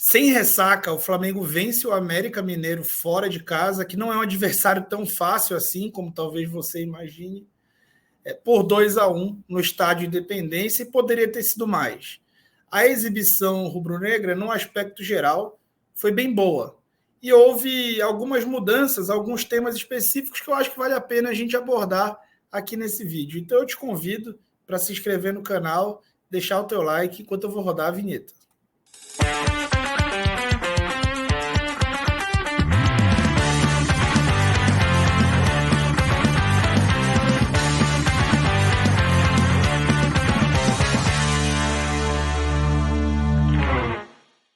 Sem ressaca, o Flamengo vence o América Mineiro fora de casa, que não é um adversário tão fácil assim, como talvez você imagine, por 2-1 no estádio Independência, e poderia ter sido mais. A exibição rubro-negra, no aspecto geral, foi bem boa. E houve algumas mudanças, alguns temas específicos que eu acho que vale a pena a gente abordar aqui nesse vídeo. Então eu te convido para se inscrever no canal, deixar o teu like enquanto eu vou rodar a vinheta.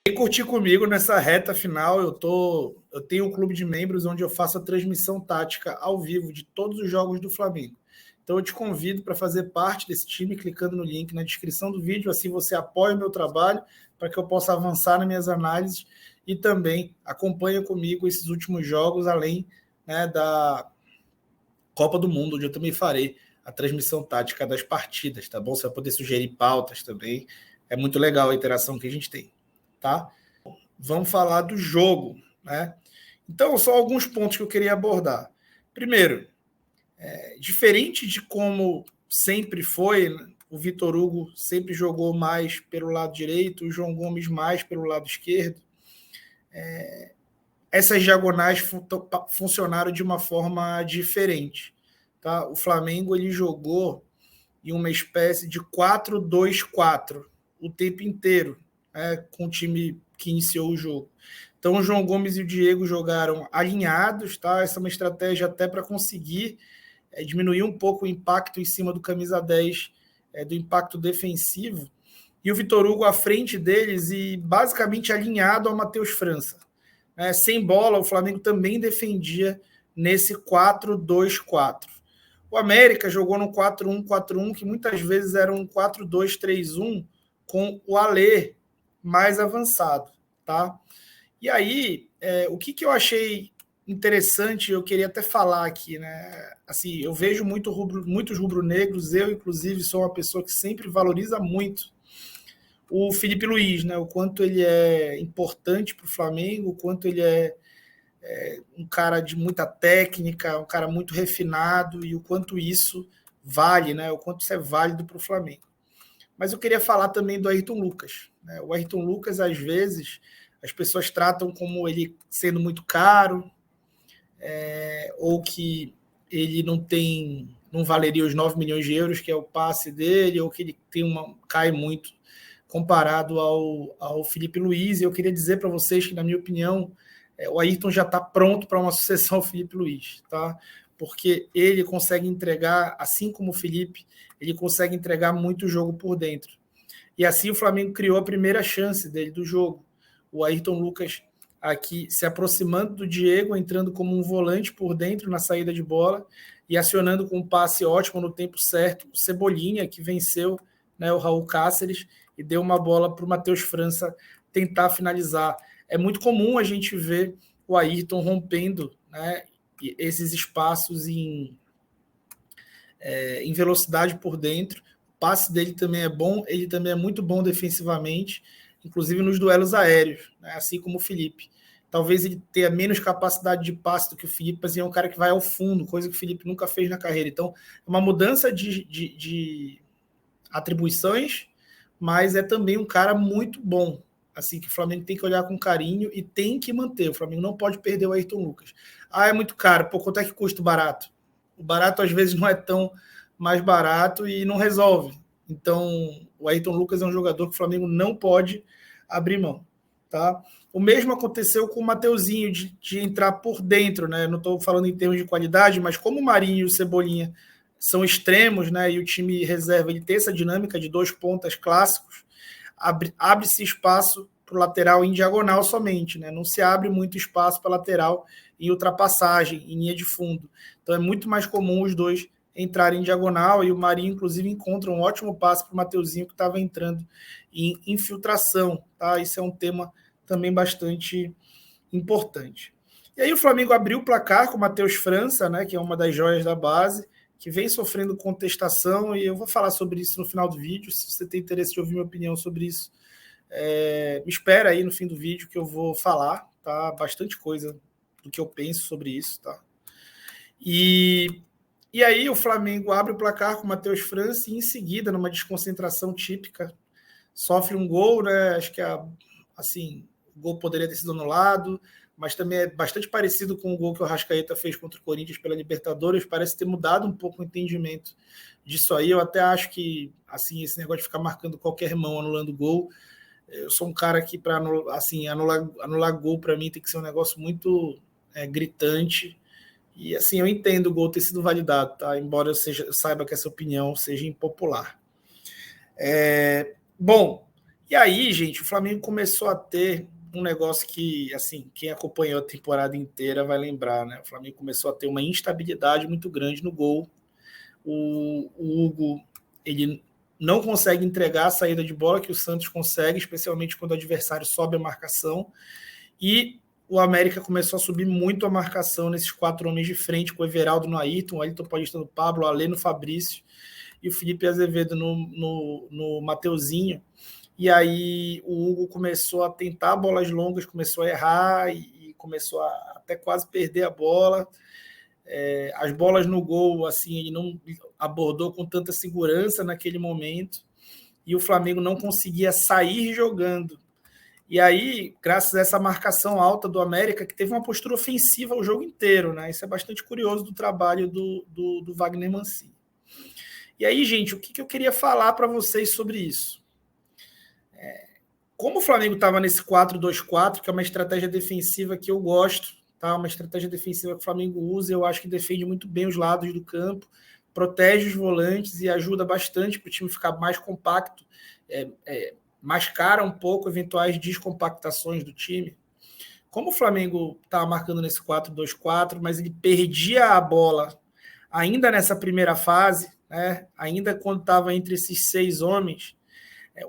Vem curtir comigo nessa reta final. Eu tenho um clube de membros onde eu faço a transmissão tática ao vivo de todos os jogos do Flamengo. Então eu te convido para fazer parte desse time clicando no link na descrição do vídeo, assim você apoia o meu trabalho para que eu possa avançar nas minhas análises e também acompanha comigo esses últimos jogos, além, né, da Copa do Mundo, onde eu também farei a transmissão tática das partidas, tá bom? Você vai poder sugerir pautas também. É muito legal a interação que a gente tem. Tá? Vamos falar do jogo, né? Então, só alguns pontos que eu queria abordar. Primeiro, diferente de como sempre foi, o Vitor Hugo sempre jogou mais pelo lado direito, o João Gomes mais pelo lado esquerdo. Essas diagonais funcionaram de uma forma diferente. Tá? O Flamengo ele jogou em uma espécie de 4-2-4 o tempo inteiro, com o time que iniciou o jogo. Então, o João Gomes e o Diego jogaram alinhados, tá? Essa é uma estratégia até para conseguir diminuir um pouco o impacto em cima do camisa 10, do impacto defensivo. E o Vitor Hugo à frente deles e basicamente alinhado ao Matheus França. Sem bola, o Flamengo também defendia nesse 4-2-4. O América jogou no 4-1-4-1, que muitas vezes era um 4-2-3-1, com o Alê mais avançado, tá? E aí, o que eu achei interessante, eu queria até falar aqui, né? Assim, eu vejo muitos rubro-negros, eu, inclusive, sou uma pessoa que sempre valoriza muito o Felipe Luiz, né? O quanto ele é importante para o Flamengo, o quanto ele é um cara de muita técnica, um cara muito refinado, e o quanto isso vale, né? O quanto isso é válido para o Flamengo. Mas eu queria falar também do Ayrton Lucas. Né? O Ayrton Lucas, às vezes, as pessoas tratam como ele sendo muito caro, ou que ele não valeria os 9 milhões de euros, que é o passe dele, ou que ele cai muito comparado ao Felipe Luiz. E eu queria dizer para vocês que, na minha opinião, o Ayrton já está pronto para uma sucessão ao Felipe Luiz, tá? Porque ele consegue entregar, assim como o Felipe, ele consegue entregar muito jogo por dentro. E assim o Flamengo criou a primeira chance dele do jogo. O Ayrton Lucas aqui se aproximando do Diego, entrando como um volante por dentro na saída de bola e acionando com um passe ótimo no tempo certo o Cebolinha, que venceu, né, o Raul Cáceres e deu uma bola para o Matheus França tentar finalizar. É muito comum a gente ver o Ayrton rompendo, né, esses espaços em velocidade por dentro. O passe dele também é bom, ele também é muito bom defensivamente, inclusive nos duelos aéreos, né? Assim como o Felipe. Talvez ele tenha menos capacidade de passe do que o Felipe, mas ele é um cara que vai ao fundo, coisa que o Felipe nunca fez na carreira. Então, é uma mudança de atribuições, mas é também um cara muito bom, assim, que o Flamengo tem que olhar com carinho e tem que manter. O Flamengo não pode perder o Ayrton Lucas. É muito caro. Pô, quanto é que custa o barato? O barato, às vezes, não é tão mais barato e não resolve. Então, o Ayrton Lucas é um jogador que o Flamengo não pode abrir mão. Tá? O mesmo aconteceu com o Mateuzinho, de entrar por dentro. Né? Não estou falando em termos de qualidade, mas como o Marinho e o Cebolinha são extremos, né? E o time reserva ele tem essa dinâmica de 2 pontas clássicos, abre-se espaço para o lateral em diagonal somente. Né? Não se abre muito espaço para lateral em ultrapassagem, em linha de fundo. Então é muito mais comum os dois entrarem em diagonal, e o Marinho, inclusive, encontra um ótimo passe para o Mateuzinho, que estava entrando em infiltração. Tá? Isso é um tema também bastante importante. E aí o Flamengo abriu o placar com o Matheus França, né, que é uma das joias da base, que vem sofrendo contestação, e eu vou falar sobre isso no final do vídeo. Se você tem interesse de ouvir minha opinião sobre isso, Me espera aí no fim do vídeo que eu vou falar, tá? Bastante coisa do que eu penso sobre isso, tá? E aí o Flamengo abre o placar com o Matheus França e em seguida, numa desconcentração típica, sofre um gol, né? Acho que assim, o gol poderia ter sido anulado, mas também é bastante parecido com o gol que o Arrascaeta fez contra o Corinthians pela Libertadores. Parece ter mudado um pouco o entendimento disso aí. Eu até acho que assim, esse negócio de ficar marcando qualquer mão anulando gol, eu sou um cara que para assim, anular gol para mim tem que ser um negócio muito gritante. E assim, eu entendo o gol ter sido validado, tá? Embora eu saiba que essa opinião seja impopular. Bom, e aí, gente, o Flamengo começou a ter um negócio que, assim, quem acompanhou a temporada inteira vai lembrar, né? O Flamengo começou a ter uma instabilidade muito grande no gol. O Hugo, ele não consegue entregar a saída de bola que o Santos consegue, especialmente quando o adversário sobe a marcação. E o América começou a subir muito a marcação nesses 4 homens de frente, com o Everaldo no Ayrton, o Ayrton Paulista no Pablo, o Alê no Fabrício e o Felipe Azevedo no Mateuzinho. E aí o Hugo começou a tentar bolas longas, começou a errar e começou a até quase perder a bola. As bolas no gol, assim, ele não abordou com tanta segurança naquele momento e o Flamengo não conseguia sair jogando. E aí, graças a essa marcação alta do América, que teve uma postura ofensiva o jogo inteiro, né? Isso é bastante curioso do trabalho do Wagner Mancini. E aí, gente, o que eu queria falar para vocês sobre isso? Como o Flamengo estava nesse 4-2-4, que é uma estratégia defensiva que eu gosto, tá? Uma estratégia defensiva que o Flamengo usa, eu acho que defende muito bem os lados do campo, protege os volantes e ajuda bastante para o time ficar mais compacto, mascara um pouco eventuais descompactações do time. Como o Flamengo estava marcando nesse 4-2-4, mas ele perdia a bola ainda nessa primeira fase, né? Ainda quando estava entre esses 6 homens,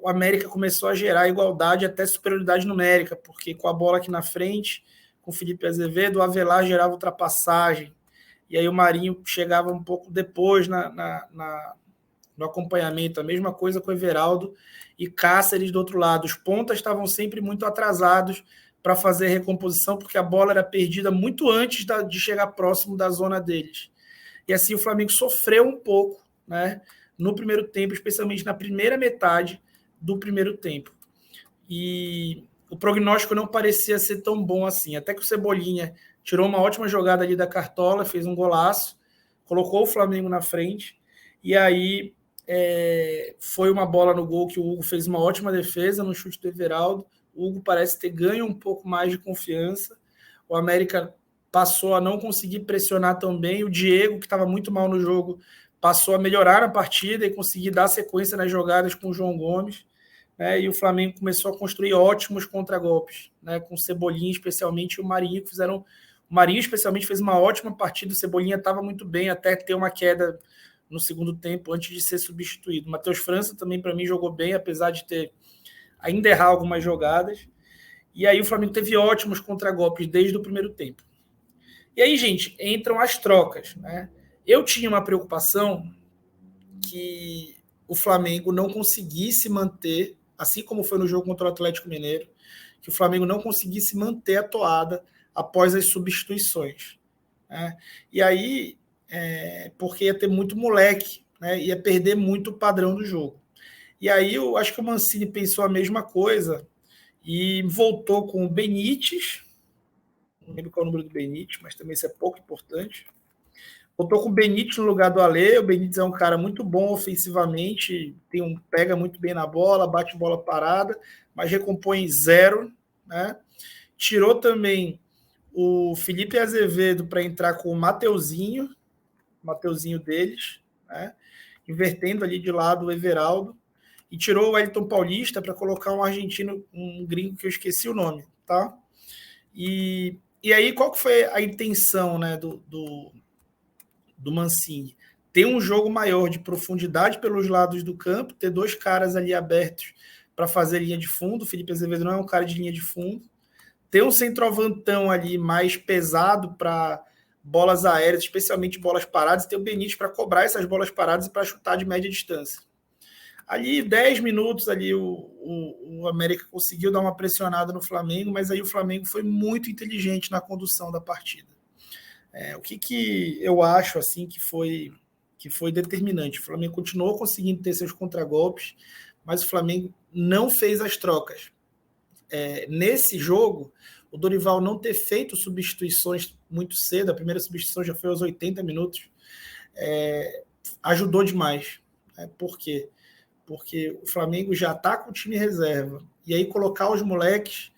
o América começou a gerar igualdade até superioridade numérica, porque com a bola aqui na frente, com o Felipe Azevedo, o Avelar gerava ultrapassagem, e aí o Marinho chegava um pouco depois no acompanhamento, a mesma coisa com o Everaldo e Cáceres do outro lado. Os pontas estavam sempre muito atrasados para fazer a recomposição, porque a bola era perdida muito antes de chegar próximo da zona deles. E assim o Flamengo sofreu um pouco, né, no primeiro tempo, especialmente na primeira metade do primeiro tempo. E o prognóstico não parecia ser tão bom assim, até que o Cebolinha tirou uma ótima jogada ali da cartola, fez um golaço, colocou o Flamengo na frente, e aí foi uma bola no gol que o Hugo fez uma ótima defesa no chute do Everaldo. O Hugo parece ter ganho um pouco mais de confiança. O América passou a não conseguir pressionar tão bem. O Diego, que estava muito mal no jogo, passou a melhorar a partida e conseguir dar sequência nas jogadas com o João Gomes. Né? E o Flamengo começou a construir ótimos contragolpes, né? Com o Cebolinha, especialmente, e o Marinho, que fizeram. O Marinho, especialmente, fez uma ótima partida. O Cebolinha estava muito bem, até ter uma queda no segundo tempo, antes de ser substituído. O Matheus França também, para mim, jogou bem, apesar de ter ainda errar algumas jogadas. E aí o Flamengo teve ótimos contragolpes desde o primeiro tempo. E aí, gente, entram as trocas, né? Eu tinha uma preocupação que o Flamengo não conseguisse manter, assim como foi no jogo contra o Atlético Mineiro, que o Flamengo não conseguisse manter a toada após as substituições. Né? E aí, porque ia ter muito moleque, né? Ia perder muito o padrão do jogo. E aí eu acho que o Mancini pensou a mesma coisa e voltou com o Benítez, não lembro qual é o número do Benítez, mas também isso é pouco importante. Voltou com o Benítez no lugar do Alê. O Benítez é um cara muito bom ofensivamente, pega muito bem na bola, bate bola parada, mas recompõe 0. Né? Tirou também o Felipe Azevedo para entrar com o Mateuzinho deles, né? Invertendo ali de lado o Everaldo. E tirou o Wellington Paulista para colocar um argentino, um gringo que eu esqueci o nome. Tá? E aí, qual que foi a intenção, né, do Mancini? Ter um jogo maior de profundidade pelos lados do campo, ter 2 caras ali abertos para fazer linha de fundo. O Felipe Azevedo não é um cara de linha de fundo. Ter um centroavantão ali mais pesado para bolas aéreas, especialmente bolas paradas, e ter o Benítez para cobrar essas bolas paradas e para chutar de média distância. Ali, 10 minutos, ali o América conseguiu dar uma pressionada no Flamengo, mas aí o Flamengo foi muito inteligente na condução da partida. O que eu acho assim que foi determinante? O Flamengo continuou conseguindo ter seus contragolpes, mas o Flamengo não fez as trocas. Nesse jogo, o Dorival não ter feito substituições muito cedo, a primeira substituição já foi aos 80 minutos, ajudou demais. Por quê? Porque o Flamengo já está com o time reserva. E aí colocar os moleques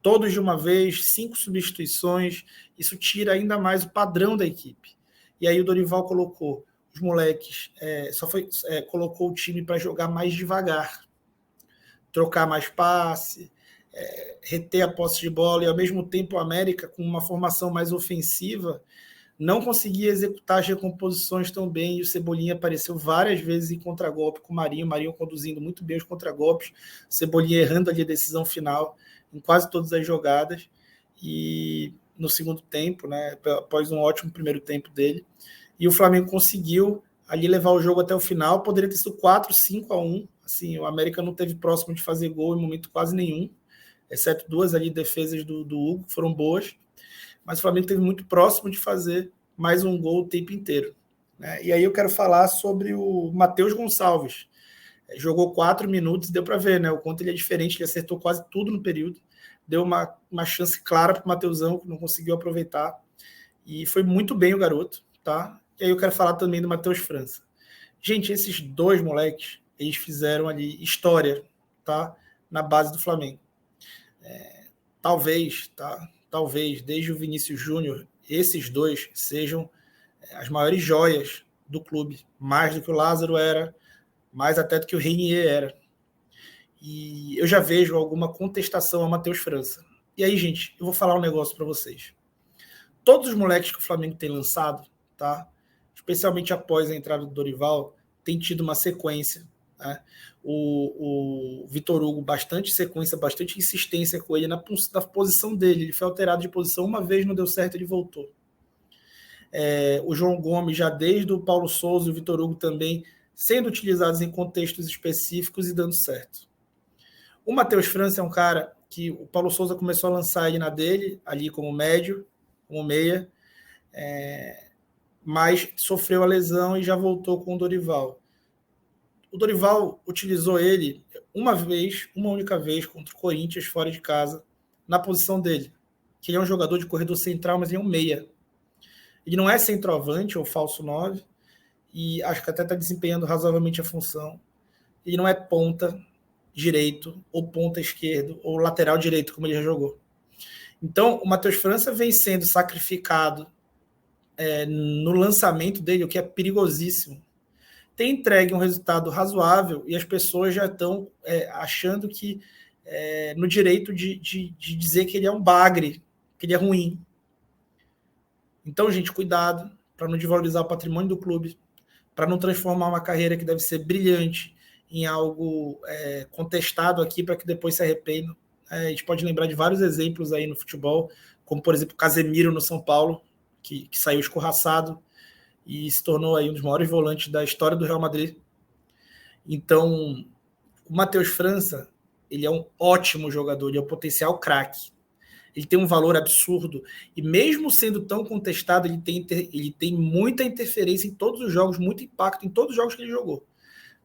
todos de uma vez, 5 substituições, isso tira ainda mais o padrão da equipe. E aí o Dorival colocou os moleques, colocou o time para jogar mais devagar, trocar mais passe, reter a posse de bola, e ao mesmo tempo o América, com uma formação mais ofensiva, não conseguia executar as recomposições tão bem, e o Cebolinha apareceu várias vezes em contragolpe com o Marinho conduzindo muito bem os contragolpes, o Cebolinha errando ali a decisão final em quase todas as jogadas, e no segundo tempo, né, após um ótimo primeiro tempo dele, e o Flamengo conseguiu ali levar o jogo até o final, poderia ter sido 4-5-1, assim, o América não teve próximo de fazer gol em momento quase nenhum, exceto 2 ali defesas do Hugo, que foram boas, mas o Flamengo teve muito próximo de fazer mais um gol o tempo inteiro. Né? E aí eu quero falar sobre o Matheus Gonçalves. Jogou 4 minutos, deu para ver, né? O quanto ele é diferente, ele acertou quase tudo no período, deu uma chance clara para o Matheusão, que não conseguiu aproveitar, e foi muito bem o garoto, tá? E aí eu quero falar também do Matheus França. Gente, esses 2 moleques, eles fizeram ali história, tá? Na base do Flamengo. Talvez, desde o Vinícius Júnior, esses 2 sejam as maiores joias do clube, mais do que o Lázaro era, mais até do que o Reinier era. E eu já vejo alguma contestação ao Matheus França. E aí, gente, eu vou falar um negócio para vocês. Todos os moleques que o Flamengo tem lançado, tá? Especialmente após a entrada do Dorival, tem tido uma sequência. Né? O Vitor Hugo, bastante sequência, bastante insistência com ele na posição dele. Ele foi alterado de posição uma vez, não deu certo, ele voltou. O João Gomes, já desde o Paulo Souza e o Vitor Hugo também, sendo utilizados em contextos específicos e dando certo. O Matheus França é um cara que o Paulo Souza começou a lançar ele na dele, ali como médio, como meia, mas sofreu a lesão e já voltou com o Dorival. O Dorival utilizou ele uma única vez, contra o Corinthians, fora de casa, na posição dele, que ele é um jogador de corredor central, mas ele é um meia. Ele não é centroavante ou falso 9, e acho que até está desempenhando razoavelmente a função. Ele não é ponta direito, ou ponta esquerdo, ou lateral direito, como ele já jogou. Então, o Matheus França vem sendo sacrificado no lançamento dele, o que é perigosíssimo. Tem entregue um resultado razoável e as pessoas já estão achando que no direito de dizer que ele é um bagre, que ele é ruim. Então, gente, cuidado para não desvalorizar o patrimônio do clube, para não transformar uma carreira que deve ser brilhante em algo contestado aqui para que depois se arrependam. A gente pode lembrar de vários exemplos aí no futebol, como, por exemplo, Casemiro no São Paulo, que saiu escorraçado e se tornou aí um dos maiores volantes da história do Real Madrid. Então, o Matheus França, ele é um ótimo jogador, ele é um potencial craque. Ele tem um valor absurdo, e mesmo sendo tão contestado, ele tem muita interferência em todos os jogos, muito impacto em todos os jogos que ele jogou.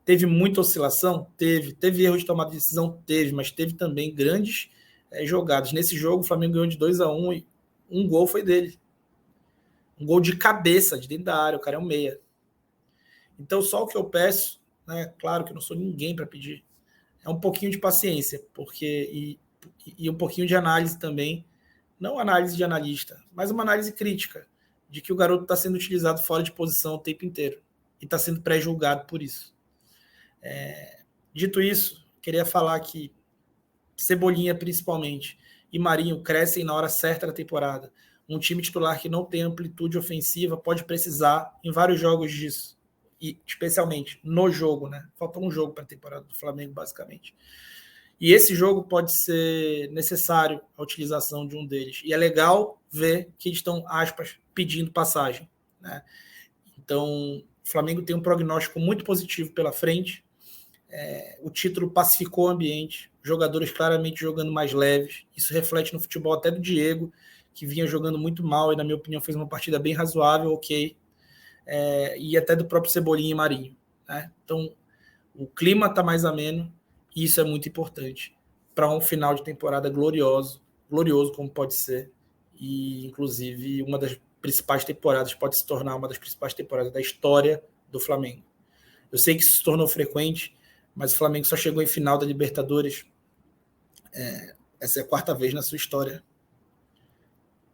Teve muita oscilação? Teve erro de tomada de decisão? Teve, mas teve também grandes jogadas. Nesse jogo, o Flamengo ganhou de 2-1 e um gol foi dele. Um gol de cabeça, de dentro da área, o cara é um meia. Então, só o que eu peço, né, claro que eu não sou ninguém para pedir, é um pouquinho de paciência, porque e um pouquinho de análise também, não análise de analista, mas uma análise crítica, de que o garoto está sendo utilizado fora de posição o tempo inteiro e está sendo pré-julgado por isso. Dito isso, queria falar que Cebolinha, principalmente, e Marinho crescem na hora certa da temporada. Um time titular que não tem amplitude ofensiva pode precisar em vários jogos disso, e especialmente no jogo, né? Falta um jogo para a temporada do Flamengo, basicamente. E esse jogo pode ser necessário a utilização de um deles. E é legal ver que eles estão, aspas, pedindo passagem. Né? Então, o Flamengo tem um prognóstico muito positivo pela frente. O título pacificou o ambiente, jogadores claramente jogando mais leves. Isso reflete no futebol até do Diego, que vinha jogando muito mal e, na minha opinião, fez uma partida bem razoável, ok. E até do próprio Cebolinha e Marinho, né? Então, o clima está mais ameno e isso é muito importante para um final de temporada glorioso como pode ser, e inclusive uma das principais temporadas, pode se tornar uma das principais temporadas da história do Flamengo. Eu sei que isso se tornou frequente, mas o Flamengo só chegou em final da Libertadores, essa é a 4ª vez na sua história.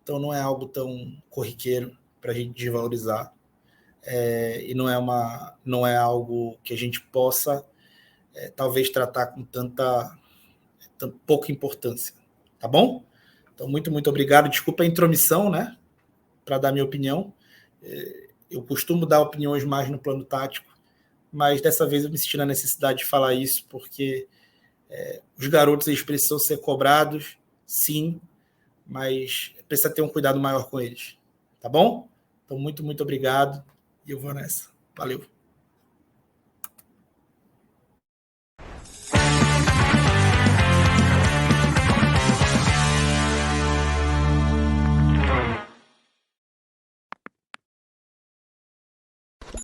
Então não é algo tão corriqueiro para a gente desvalorizar. E não é algo que a gente possa talvez tratar com tanta pouca importância, tá bom? Então, muito, muito obrigado. Desculpa a intromissão, né? Para dar minha opinião. Eu costumo dar opiniões mais no plano tático, mas dessa vez eu me senti na necessidade de falar isso, porque os garotos eles precisam ser cobrados, sim, mas precisa ter um cuidado maior com eles, tá bom? Então, muito, muito obrigado e eu vou nessa. Valeu.